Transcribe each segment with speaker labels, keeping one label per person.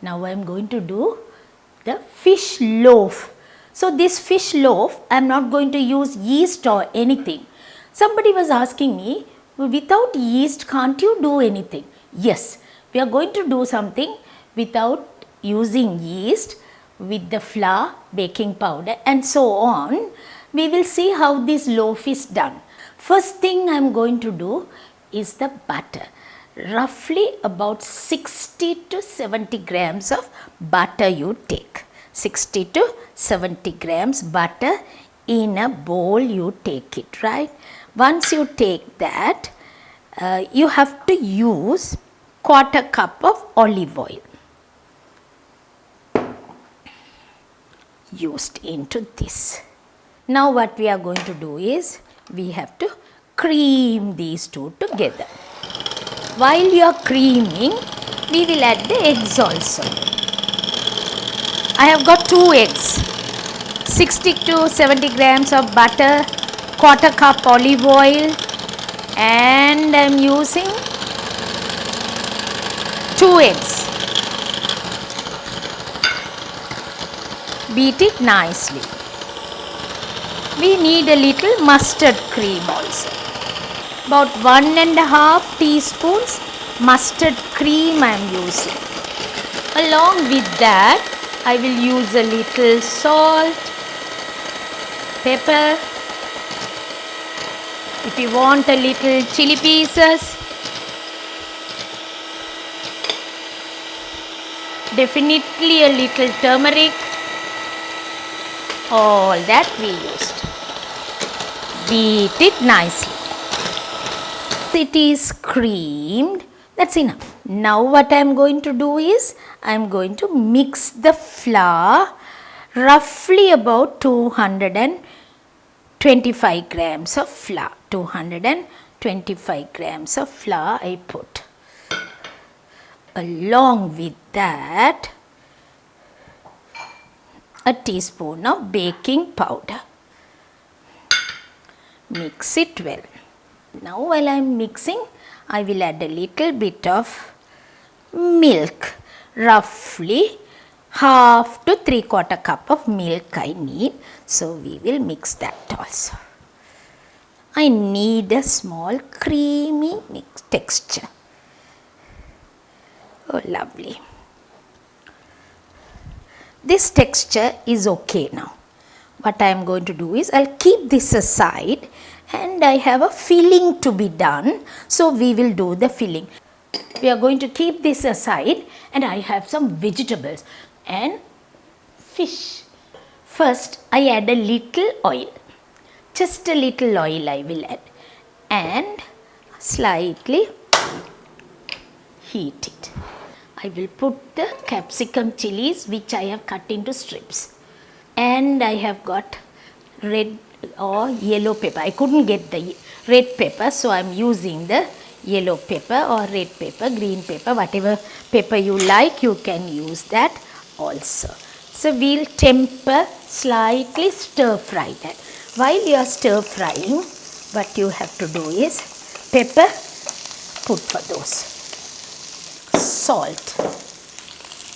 Speaker 1: Now I am going to do the fish loaf. So this fish loaf, I am not going to use yeast or anything. Somebody was asking me, without yeast can't you do anything? Yes, we are going to do something without using yeast, with the flour, baking powder and so on. We will see how this loaf is done. First thing I am going to do is the butter. Roughly about 60 to 70 grams of butter you take. 60 to 70 grams butter in a bowl you take it, right? Once you take that, you have to use quarter cup of olive oil used into this. Now what we are going to do is, we have to cream these two together. While you are creaming, we will add the eggs also. I have got 2 eggs, 60 to 70 grams of butter, quarter cup olive oil, and I am using 2 eggs. Beat it nicely. We need a little mustard cream also. About 1½ teaspoons mustard cream I am using. Along with that, I will use a little salt, pepper. If you want a little chili pieces, definitely a little turmeric. All that we used. Beat it nicely. It is creamed. That's enough. Now what I am going to do is, I am going to mix the flour, roughly about 225 grams of flour. 225 grams of flour I put. Along with that, a teaspoon of baking powder. Mix it well. Now while I am mixing, I will add a little bit of milk. Roughly half to 3/4 cup of milk I need. So we will mix that also. I need a small creamy texture. Oh, lovely. This texture is okay now. What I am going to do is, I will keep this aside, and I have a filling to be done. So we will do the filling. We are going to keep this aside, and I have some vegetables and fish. First I add a little oil. Just a little oil I will add, and slightly heat it. I will put the capsicum chilies which I have cut into strips, and I have got red or yellow pepper. I couldn't get the red pepper, so I am using the yellow pepper or red pepper, green pepper, whatever pepper you like, you can use that also. So we will temper, slightly stir fry that. While you are stir frying, what you have to do is, pepper, put for those. Salt.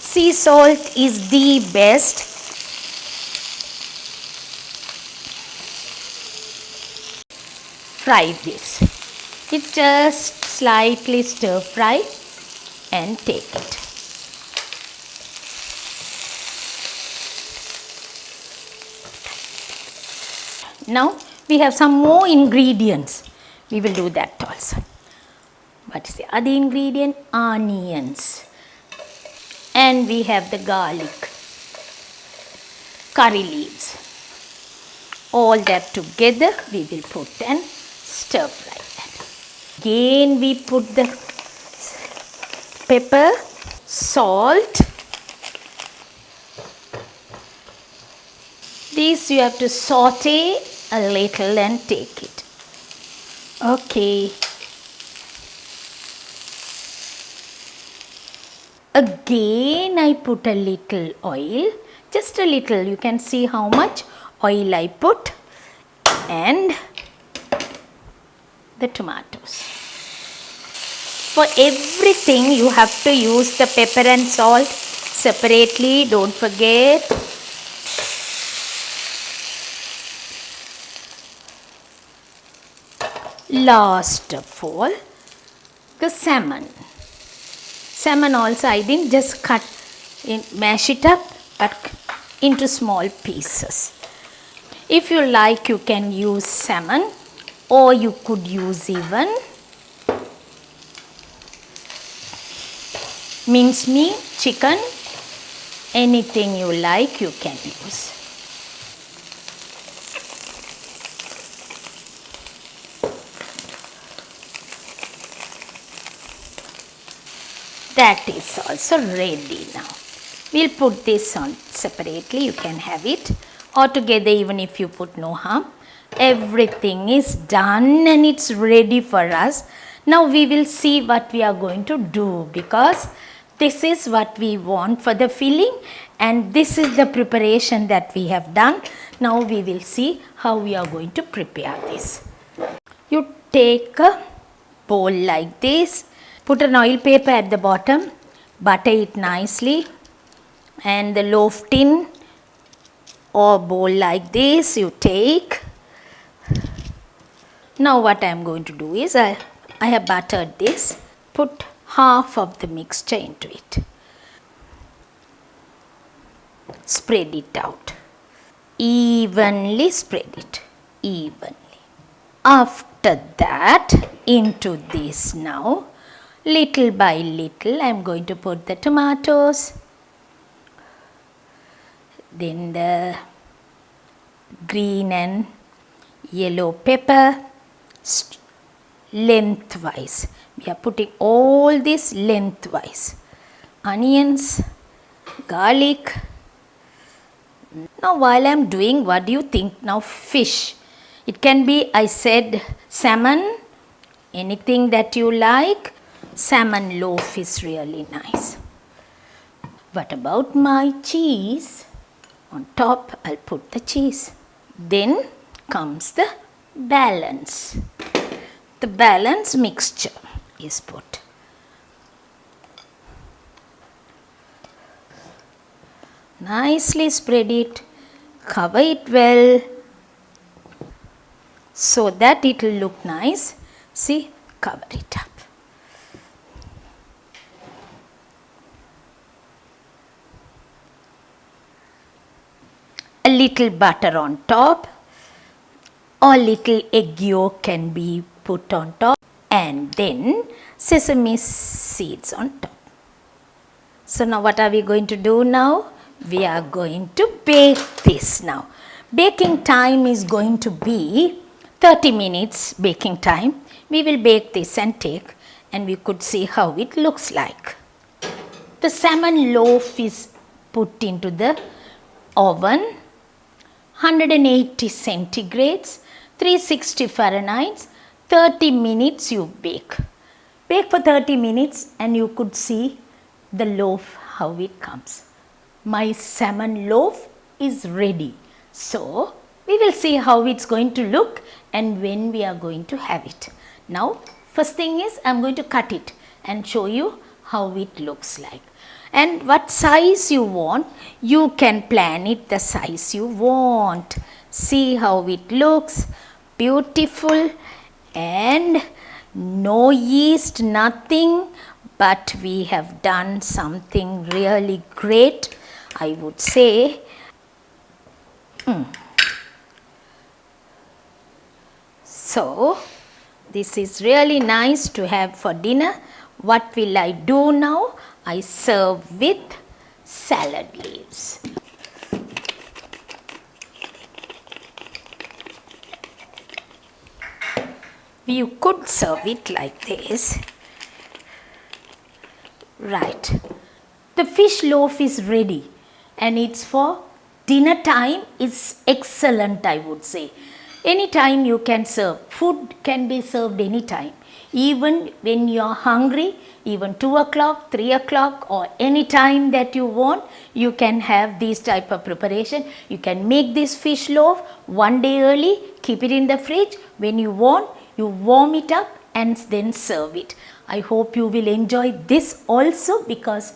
Speaker 1: Sea salt is the best. Fry this. It just slightly stir fry and take it. Now we have some more ingredients. We will do that also. What is the other ingredient? Onions. And we have the garlic, curry leaves. All that together we will put and stir fry that. Again we put the pepper, salt. This you have to saute a little and take it. Okay. Again I put a little oil, just a little, you can see how much oil I put, and the tomatoes. For everything you have to use the pepper and salt separately, don't forget. Last of all, the salmon. Salmon also I didn't just mash it up, but into small pieces. If you like, you can use salmon, or you could use even mincemeat, chicken, anything you like you can use. That is also ready now. We'll put this on separately, you can have it, or together even if you put, no harm. Everything is done and it's ready for us. Now we will see what we are going to do, because this is what we want for the filling and this is the preparation that we have done. Now we will see how we are going to prepare this. You take a bowl like this, put an oil paper at the bottom, butter it nicely, and the loaf tin or bowl like this you take. Now what I am going to do is I have buttered this, put half of the mixture into it, spread it out, evenly spread it, evenly. After that, into this now, little by little I am going to put the tomatoes, then the green and yellow pepper, lengthwise. We are putting all this lengthwise. Onions, garlic. Now while I am doing, what do you think? Now fish. It can be, I said, salmon, anything that you like. Salmon loaf is really nice. What about my cheese? On top I'll put the cheese. Then comes the balance. The balance mixture is put. Nicely spread it, cover it well so that it will look nice. See, cover it up. A little butter on top, or little egg yolk can be put on top, and then sesame seeds on top. So now what are we going to do now? We are going to bake this now. Baking time is going to be 30 minutes baking time. We will bake this and take, and we could see how it looks like. The salmon loaf is put into the oven, 180 centigrades, 360 Fahrenheit, 30 minutes you bake. Bake for 30 minutes and you could see the loaf how it comes. My salmon loaf is ready. So we will see how it's going to look and when we are going to have it. Now first thing is I am going to cut it and show you how it looks like. And what size you want, you can plan it the size you want. See how it looks, beautiful, and no yeast, nothing, but we have done something really great, I would say. So this is really nice to have for dinner. What will I do now? I serve with salad leaves. You could serve it like this. Right. The fish loaf is ready and it's for dinner time. It's excellent, I would say. Anytime you can serve. Food can be served anytime. Even when you are hungry, even 2 o'clock, 3 o'clock, or any time that you want, you can have this type of preparation. You can make this fish loaf one day early, keep it in the fridge. When you want, you warm it up and then serve it. I hope you will enjoy this also, because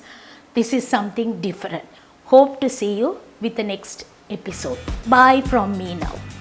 Speaker 1: This is something different. Hope to see you with the next episode. Bye from me now.